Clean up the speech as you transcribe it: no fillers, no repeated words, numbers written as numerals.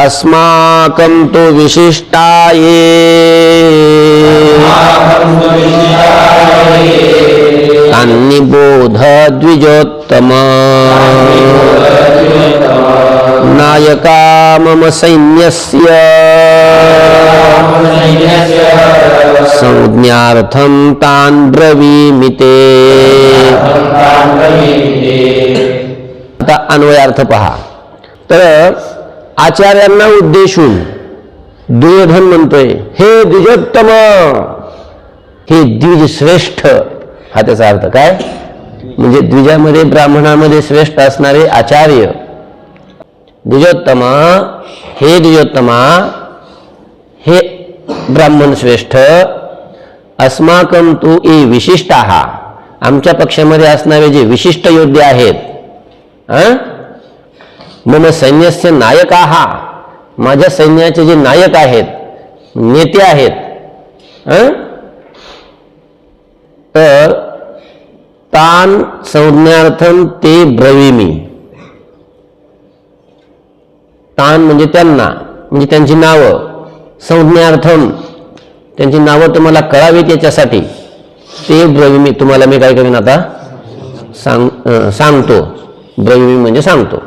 अस्माकं तु विशिष्टाये अन्निबोध द्विजोत्तमा नायका मम सैन्यस्य संज्ञार्थं तान् ब्रवीमि ते। आता अन्वयार्थ पहा। तर आचार्यांना उद्देशून दुर्योधन म्हणतोय, हे द्विजोत्तम, हे द्विज श्रेष्ठ। हा त्याचा अर्थ काय? म्हणजे द्विजामध्ये ब्राह्मणामध्ये श्रेष्ठ असणारे आचार्य। द्विजोत्तम, हे द्विजोत्तमा, हे ब्राह्मण श्रेष्ठ, अस्माकं तु ये विशिष्टाः, आमच्या पक्षामध्ये असणारे जे विशिष्ट योद्धे आहेत, मम सैन्यस्य नायकाः, माझ्या सैन्याचे जे नायक आहेत, नेते आहेत, तर तान संज्ञार्थम ते ब्रवीमि। तान म्हणजे त्यांना, म्हणजे त्यांची नावं, संज्ञार्थम त्यांची नावं तुम्हाला कळावीत याच्यासाठी ते ब्रवीमि, तुम्हाला मी काय करीन आता सांगतो। ब्रवीमि म्हणजे सांगतो।